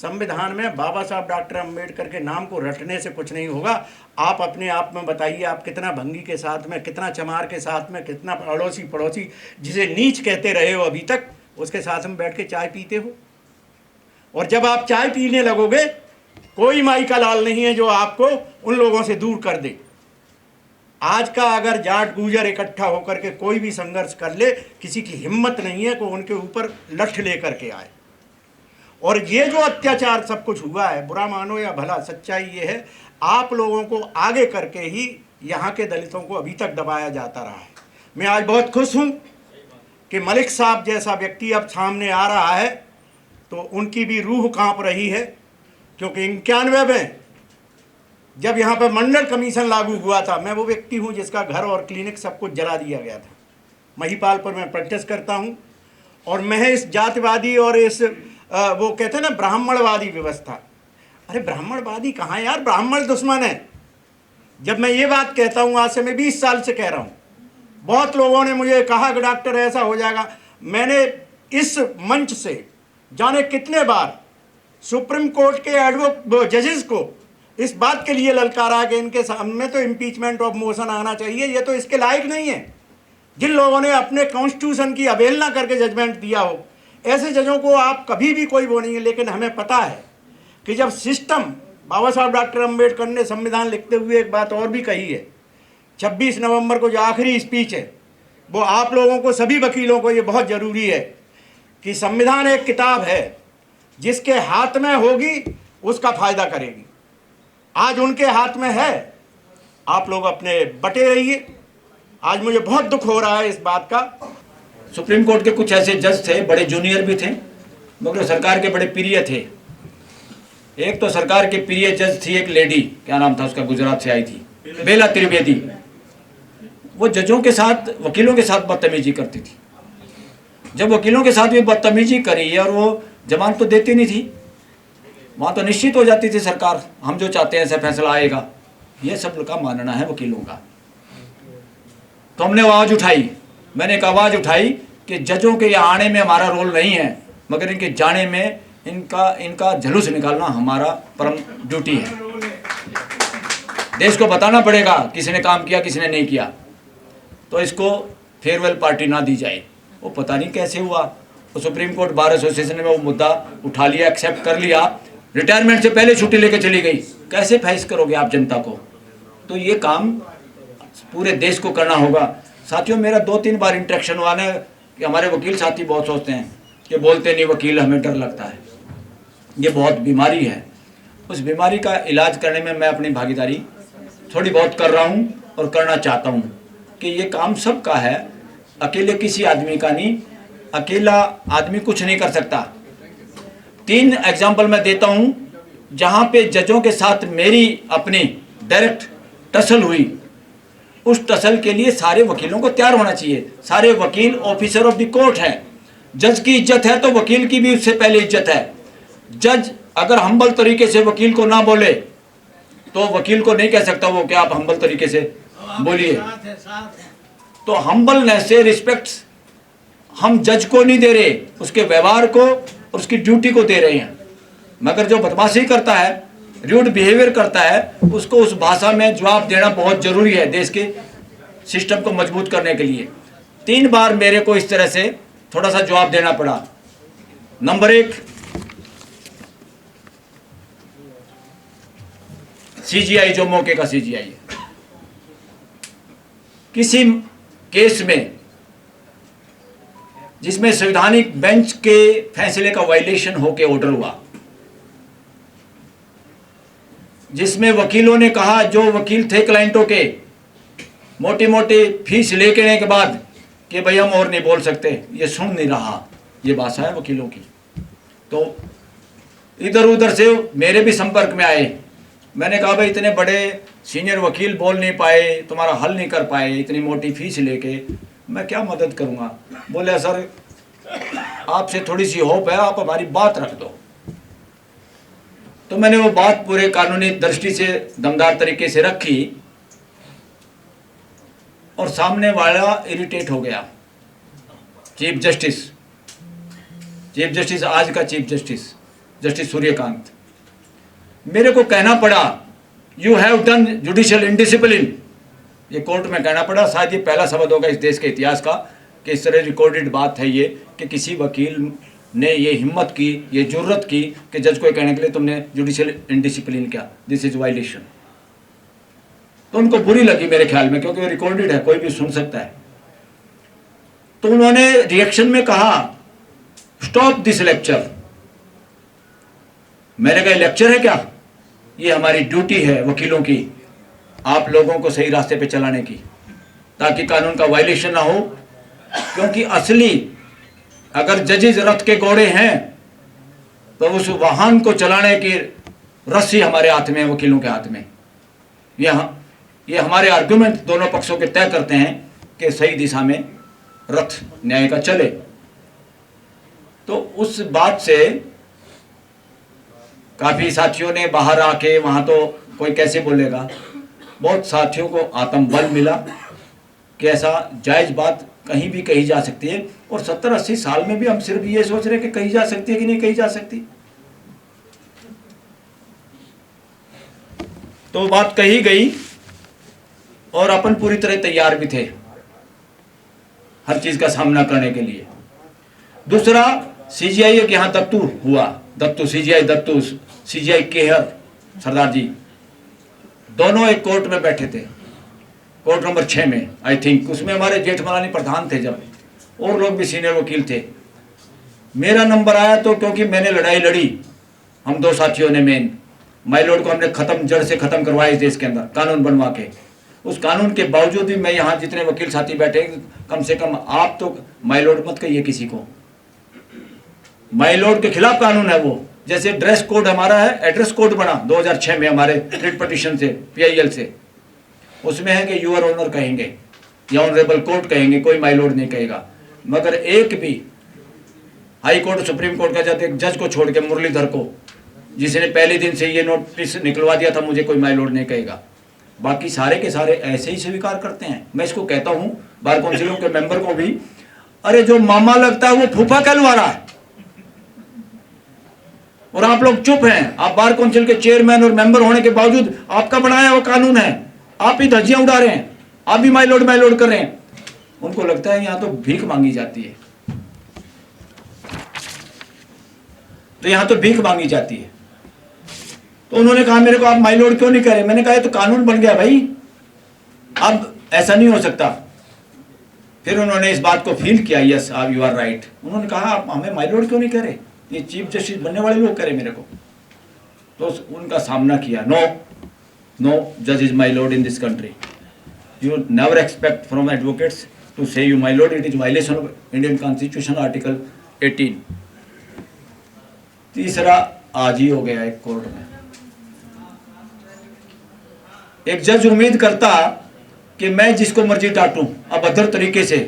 संविधान में बाबा साहब डॉक्टर अम्बेडकर के नाम को रटने से कुछ नहीं होगा। आप अपने आप में बताइए, आप कितना भंगी के साथ में, कितना चमार के साथ में, कितना पड़ोसी जिसे नीच कहते रहे हो अभी तक, उसके साथ में बैठ के चाय पीते हो। और जब आप चाय पीने लगोगे, कोई माई का लाल नहीं है जो आपको उन लोगों से दूर कर दे। आज का अगर जाट गुजर इकट्ठा होकर के कोई भी संघर्ष कर ले, किसी की हिम्मत नहीं है कि उनके ऊपर लठ लेकर के आए। और ये जो अत्याचार सब कुछ हुआ है, बुरा मानो या भला, सच्चाई ये है, आप लोगों को आगे करके ही यहाँ के दलितों को अभी तक दबाया जाता रहा है। मैं आज बहुत खुश हूँ कि मलिक साहब जैसा व्यक्ति अब सामने आ रहा है, तो उनकी भी रूह कांप रही है। क्योंकि 91 में जब यहाँ पर मंडल कमीशन लागू हुआ था, मैं वो व्यक्ति हूँ जिसका घर और क्लिनिक सब कुछ जला दिया गया था। महिपाल पर मैं प्रोटेस्ट करता हूँ। और मैं इस जातिवादी और इस वो कहते हैं ना ब्राह्मणवादी व्यवस्था, अरे ब्राह्मणवादी कहाँ यार, ब्राह्मण दुश्मन है। जब मैं ये बात कहता हूँ, आज से मैं 20 साल से कह रहा हूँ, बहुत लोगों ने मुझे कहा कि डॉक्टर ऐसा हो जाएगा। मैंने इस मंच से जाने कितने बार सुप्रीम कोर्ट के जजेस को इस बात के लिए ललकारा कि इनके सामने तो इम्पीचमेंट ऑफ मोशन आना चाहिए, ये तो इसके लायक नहीं है। जिन लोगों ने अपने कॉन्स्टिट्यूशन की अवहेलना करके जजमेंट दिया हो, ऐसे जजों को आप कभी भी कोई बोलेंगे। लेकिन हमें पता है कि जब सिस्टम, बाबा साहब डॉक्टर अम्बेडकर ने संविधान लिखते हुए एक बात और भी कही है, 26 नवंबर को जो आखिरी स्पीच है, वो आप लोगों को, सभी वकीलों को ये बहुत ज़रूरी है कि संविधान एक किताब है, जिसके हाथ में होगी उसका फ़ायदा करेगी। आज उनके हाथ में है, आप लोग अपने बटे रहिए। आज मुझे बहुत दुख हो रहा है इस बात का। सुप्रीम कोर्ट के कुछ ऐसे जज थे, बड़े जूनियर भी थे, मगर सरकार के बड़े प्रिय थे। एक तो सरकार के प्रिय जज थी एक लेडी, क्या नाम था उसका, गुजरात से आई थी, बेला त्रिवेदी। वो जजों के साथ, वकीलों के साथ बदतमीजी करती थी। जब वकीलों के साथ भी बदतमीजी करी और वो जमानत तो देती नहीं थी, वहाँ तो निश्चित हो जाती थी सरकार, हम जो चाहते हैं ऐसा फैसला आएगा। ये सब का मानना है वकीलों का। तो हमने आवाज़ उठाई, मैंने एक आवाज़ उठाई कि जजों के यहाँ आने में हमारा रोल नहीं है, मगर इनके जाने में इनका जुलूस निकालना हमारा परम ड्यूटी है। देश को बताना पड़ेगा किसी ने काम किया, किसी ने नहीं किया। तो इसको फेयरवेल पार्टी ना दी जाए। वो पता नहीं कैसे हुआ, तो सुप्रीम कोर्ट बार एसोसिएशन ने वो मुद्दा उठा लिया, एक्सेप्ट कर लिया, रिटायरमेंट से पहले छुट्टी लेकर चली गई। कैसे फेस करोगे आप जनता को? तो ये काम पूरे देश को करना होगा। साथियों, मेरा 2-3 बार इंटरेक्शन हुआ ना कि हमारे वकील साथी बहुत सोचते हैं कि बोलते नहीं वकील, हमें डर लगता है। ये बहुत बीमारी है। उस बीमारी का इलाज करने में मैं अपनी भागीदारी थोड़ी बहुत कर रहा हूँ और करना चाहता हूँ कि ये काम सबका है, अकेले किसी आदमी का नहीं। अकेला आदमी कुछ नहीं कर सकता। 3 एग्जाम्पल मैं देता हूँ जहाँ पे जजों के साथ मेरी अपनी डायरेक्ट टसल हुई। उस टसल के लिए सारे वकीलों को तैयार होना चाहिए। सारे वकील ऑफिसर ऑफ द कोर्ट हैं। जज की इज्जत है तो वकील की भी उससे पहले इज्जत है। जज अगर हम्बल तरीके से वकील को ना बोले तो वकील को नहीं कह सकता वो कि आप हम्बल तरीके से बोलिए। तो हम्बलनेस से रिस्पेक्ट हम जज को नहीं दे रहे, उसके व्यवहार को और उसकी ड्यूटी को दे रहे हैं। मगर जो बदमाशी करता है, रूड बिहेवियर करता है, उसको उस भाषा में जवाब देना बहुत जरूरी है देश के सिस्टम को मजबूत करने के लिए। 3 बार मेरे को इस तरह से थोड़ा सा जवाब देना पड़ा। नंबर 1, सीजीआई जो मौके का सीजीआई है, किसी केस में जिसमें संवैधानिक बेंच के फैसले का वायलेशन होकर ऑर्डर हुआ, जिसमें वकीलों ने कहा, जो वकील थे क्लाइंटों के, मोटी मोटी फीस लेने के बाद कि भाई हम और नहीं बोल सकते, ये सुन नहीं रहा, ये भाषा है वकीलों की। तो इधर उधर से मेरे भी संपर्क में आए। मैंने कहा भाई इतने बड़े सीनियर वकील बोल नहीं पाए, तुम्हारा हल नहीं कर पाए, इतनी मोटी फीस लेके मैं क्या मदद करूँगा। बोले सर आपसे थोड़ी सी होप है, आप हमारी बात रख दो। तो मैंने वो बात पूरे कानूनी दृष्टि से दमदार तरीके से रखी और सामने वाला इरिटेट हो गया। चीफ जस्टिस आज का चीफ जस्टिस जस्टिस सूर्यकांत। मेरे को कहना पड़ा you have done judicial indiscipline, ये कोर्ट में कहना पड़ा। शायद ये पहला शब्द होगा इस देश के इतिहास का कि इस तरह रिकॉर्डेड बात है ये, कि किसी वकील ने ये हिम्मत की, ये जुर्रत की कि जज को कहने के लिए तुमने जुडिशियल इनडिसिप्लिन किया, दिस इज वायलेशन। तो उनको बुरी लगी मेरे ख्याल में, क्योंकि वो रिकॉर्डेड है, कोई भी सुन सकता है। तो उन्होंने रिएक्शन में कहा स्टॉप दिस लेक्चर। मैंने कहा लेक्चर है क्या, ये हमारी ड्यूटी है वकीलों की, आप लोगों को सही रास्ते पे चलाने की, ताकि कानून का वायलेशन ना हो। क्योंकि असली अगर जजेज रथ के घोड़े हैं तो उस वाहन को चलाने की रस्सी हमारे हाथ में है, वकीलों के हाथ में। ये हमारे आर्गुमेंट दोनों पक्षों के तय करते हैं कि सही दिशा में रथ न्याय का चले। तो उस बात से काफी साथियों ने बाहर आके, वहां तो कोई कैसे बोलेगा, बहुत साथियों को आत्मबल मिला कि ऐसा जायज बात कहीं भी कही जा सकती है। और 70-80 साल में भी हम सिर्फ ये सोच रहे हैं कि कही जा सकती है कि नहीं कही जा सकती। तो बात कही गई और अपन पूरी तरह तैयार भी थे हर चीज का सामना करने के लिए। दूसरा, सीजीआई के यहाँ दत्तू हुआ, दत्तू सीजीआई, दत्तू सीजीआई केहर सरदार जी, दोनों एक कोर्ट में बैठे थे, कोर्ट नंबर 6 में आई थिंक। उसमें हमारे जेठमलानी प्रधान थे जब, और लोग भी सीनियर वकील थे। मेरा नंबर आया तो क्योंकि मैंने लड़ाई लड़ी, हम दो साथियों ने मेन, माई लॉर्ड को हमने खत्म, जड़ से खत्म करवाया इस देश के अंदर कानून बनवा के। उस कानून के बावजूद भी मैं यहाँ जितने वकील साथी बैठे, कम से कम आप तो माई लॉर्ड मत कहिए किसी को, माई लॉर्ड के खिलाफ कानून है वो। जैसे ड्रेस कोड हमारा है, एड्रेस कोड बना 2006 में हमारे रिट पिटीशन से, PIL से, उसमें है कि यूअर ऑनर कहेंगे या ऑनरेबल कोर्ट कहेंगे, कोई माई लॉर्ड नहीं कहेगा। मगर एक भी हाई कोर्ट, सुप्रीम कोर्ट का जज को छोड़ के मुरलीधर को, जिसने पहले दिन से ये नोटिस निकलवा दिया था, मुझे कोई माई लॉर्ड नहीं कहेगा। बाकी सारे के सारे ऐसे ही स्वीकार करते हैं। मैं इसको कहता हूं बार काउंसिलों के मेंबर को भी, अरे जो मामा लगता है वो फूफा कहलवा रहा है, और आप लोग चुप हैं। आप बार काउंसिल के चेयरमैन और मेंबर होने के बावजूद आपका बनाया वो कानून है, आप ही धज्जियां उड़ा रहे हैं, आप भी माई लॉर्ड कर रहे हैं। उनको लगता है यहां तो भीख मांगी जाती है, तो यहां तो भीख मांगी जाती है। तो उन्होंने कहा मेरे को आप माई लॉर्ड क्यों नहीं करे। मैंने कहा ये तो कानून बन गया भाई, अब ऐसा नहीं हो सकता। फिर उन्होंने इस बात को फील किया, यस आप यू आर राइट। उन्होंने कहा आप हमें माई लॉर्ड क्यों नहीं करे, ये चीफ जस्टिस बनने वाले लोग करे मेरे को। तो उनका सामना किया, नो जज is my lord in this country, you never expect from advocates to say you my lord, it is violation of Indian constitution article 18। तीसरा आज ही हो गया एक कोर्ट में। एक जज उम्मीद करता कि मैं जिसको मर्जी डांटूं अभद्र तरीके से,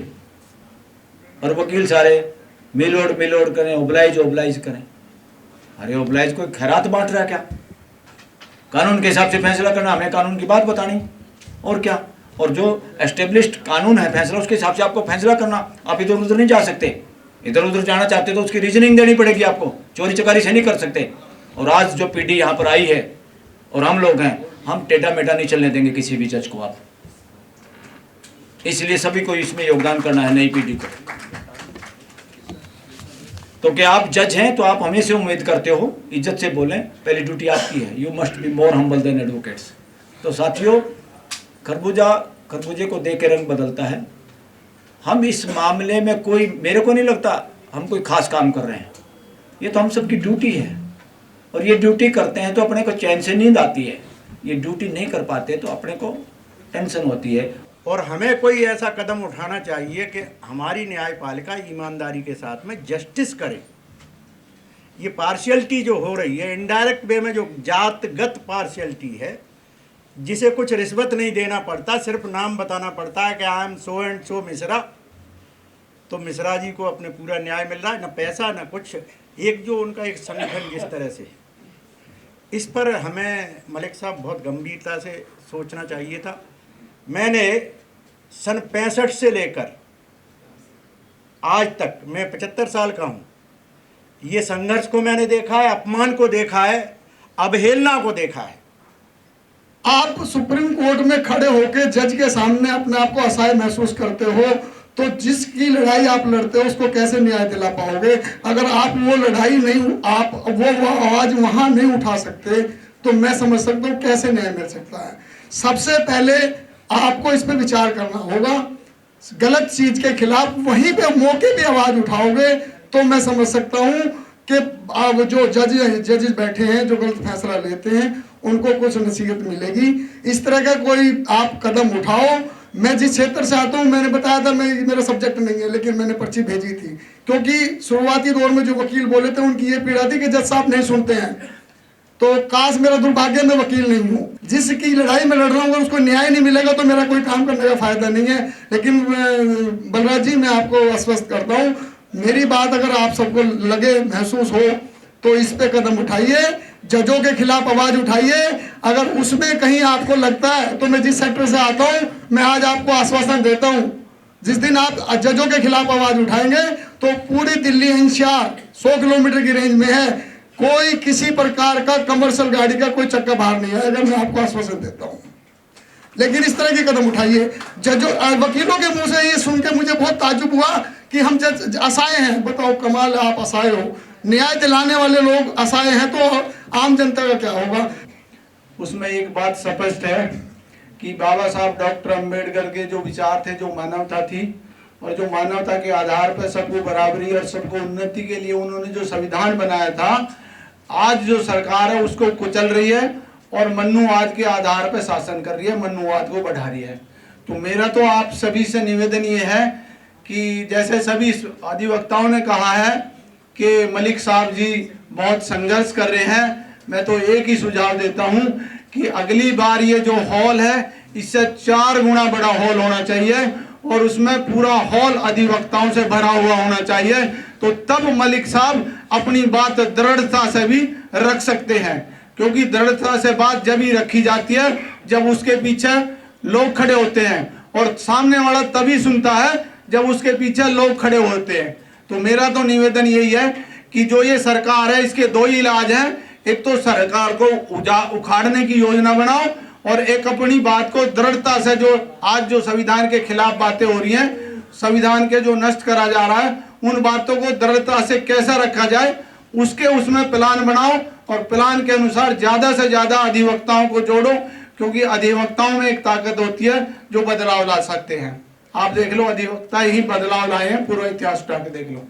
और वकील सारे मिलोड करें, ओब्लाइज करें। अरे ओब्लाइज कोई खैरात बांट रहा है क्या? कानून के हिसाब से फैसला करना, हमें कानून की बात बतानी, और क्या। और जो एस्टेब्लिश्ड कानून है फैसला, उसके हिसाब से आपको फैसला करना। आप इधर उधर नहीं जा सकते, इधर उधर जाना चाहते तो उसकी रीजनिंग देनी पड़ेगी आपको, चोरी चकारी से नहीं कर सकते। और आज जो पीढ़ी यहाँ पर आई है और हम लोग हैं, हम टेढ़ा मेढ़ा नहीं चलने देंगे किसी भी जज को आप। इसलिए सभी को इसमें योगदान करना है, नई पीढ़ी को। तो क्या आप जज हैं तो आप हमें से उम्मीद करते हो इज्जत से बोलें, पहली ड्यूटी आपकी है, you must be more humble than advocates. तो साथियों, खरबूजे को देख के रंग बदलता है। हम इस मामले में कोई, मेरे को नहीं लगता हम कोई खास काम कर रहे हैं, ये तो हम सबकी ड्यूटी है। और ये ड्यूटी करते हैं तो अपने को चैन से नींद आती है, ये ड्यूटी नहीं कर पाते तो अपने को टेंशन होती है। और हमें कोई ऐसा कदम उठाना चाहिए कि हमारी न्यायपालिका ईमानदारी के साथ में जस्टिस करे। ये पार्शियलिटी जो हो रही है, इनडायरेक्ट वे में जो जातगत पार्शियलिटी है, जिसे कुछ रिश्वत नहीं देना पड़ता, सिर्फ नाम बताना पड़ता है कि I am so and so Mishra, तो मिश्रा जी को अपने पूरा न्याय मिल रहा है, ना पैसा ना कुछ। एक जो उनका एक संगठन जिस तरह से, इस पर हमें मलिक साहब बहुत गंभीरता से सोचना चाहिए था। मैंने सन 65 से लेकर आज तक, मैं 75 साल का हूँ, ये संघर्ष को मैंने देखा है, अपमान को देखा है, अवहेलना को देखा है। आप सुप्रीम कोर्ट में खड़े होकर जज के सामने अपने आप को असहाय महसूस करते हो, तो जिसकी लड़ाई आप लड़ते हो उसको कैसे न्याय दिला पाओगे? अगर आप वो लड़ाई नहीं, आप वो आवाज वहां नहीं उठा सकते, तो मैं समझ सकता हूँ कैसे न्याय मिल सकता है। सबसे पहले आपको इस पर विचार करना होगा। गलत चीज के खिलाफ वहीं पे मौके पे आवाज उठाओगे तो मैं समझ सकता हूँ कि अब जो जजेस बैठे हैं जो गलत फैसला लेते हैं उनको कुछ नसीहत मिलेगी। इस तरह का कोई आप कदम उठाओ। मैं जिस क्षेत्र से आता हूँ, मैंने बताया था मेरा सब्जेक्ट नहीं है, लेकिन मैंने पर्ची भेजी थी, क्योंकि शुरुआती दौर में जो वकील बोले थे उनकी ये पीड़ा थी कि जज साहब नहीं सुनते हैं। तो काश मेरा दुर्भाग्य, मैं वकील नहीं हूँ। जिसकी लड़ाई में लड़ रहा हूँ, अगर उसको न्याय नहीं मिलेगा तो मेरा कोई काम करने का फायदा नहीं है। लेकिन बलराज जी, मैं आपको आश्वस्त करता हूँ, मेरी बात अगर आप सबको लगे, महसूस हो, तो इस पे कदम उठाइए, जजों के खिलाफ आवाज उठाइए। अगर उसमें कहीं आपको लगता है, तो मैं जिस सेक्टर से आता हूँ, मैं आज आपको आश्वासन देता हूँ, जिस दिन आप जजों के खिलाफ आवाज उठाएंगे तो पूरी दिल्ली एनसीआर 100 किलोमीटर की रेंज में है, कोई किसी प्रकार का कमर्शियल गाड़ी का कोई चक्का बाहर नहीं आएगा, मैं आपको आश्वासन देता हूँ। लेकिन इस तरह के कदम उठाइए। जजों, वकीलों के मुंह से ये सुन के मुझे बहुत ताज्जुब हुआ कि हम जज असहाय हैं। बताओ, कमाल है, आप असहाय हो, न्याय दिलाने वाले लोग असहाय हैं, तो आम जनता का क्या होगा? उसमें एक बात स्पष्ट है कि बाबा साहब डॉक्टर अंबेडकर के जो विचार थे, जो मानवता थी, और जो मानवता के आधार पर सबको बराबरी और सबको उन्नति के लिए उन्होंने जो संविधान बनाया था, आज जो सरकार है उसको कुचल रही है और मन्नुवाद के आधार पर शासन कर रही है, मन्नुवाद को बढ़ा रही है। तो मेरा तो आप सभी से निवेदन ये है कि जैसे सभी अधिवक्ताओं ने कहा है कि मलिक साहब जी बहुत संघर्ष कर रहे हैं, मैं तो एक ही सुझाव देता हूं कि अगली बार ये जो हॉल है इससे 4 गुना बड़ा हॉल होना चाहिए और उसमें पूरा हॉल अधिवक्ताओं से भरा हुआ होना चाहिए। तो तब मलिक साहब अपनी बात दृढ़ता से भी रख सकते हैं, क्योंकि दृढ़ता से बात जब ही रखी जाती है जब उसके पीछे लोग खड़े होते हैं, और सामने वाला तभी सुनता है जब उसके पीछे लोग खड़े होते हैं। तो मेरा तो निवेदन यही है कि जो ये सरकार है, इसके 2 ही इलाज हैं। एक तो सरकार को उखाड़ने की योजना बनाओ, और एक अपनी बात को दृढ़ता से, जो आज जो संविधान के खिलाफ बातें हो रही हैं, संविधान के जो नष्ट करा जा रहा है, उन बातों को दृढ़ता से कैसे रखा जाए उसमें प्लान बनाओ, और प्लान के अनुसार ज्यादा से ज्यादा अधिवक्ताओं को जोड़ो, क्योंकि अधिवक्ताओं में एक ताकत होती है जो बदलाव ला सकते हैं। आप देख लो, अधिवक्ता ही बदलाव लाए हैं, पूरा इतिहास उठा के देख लो।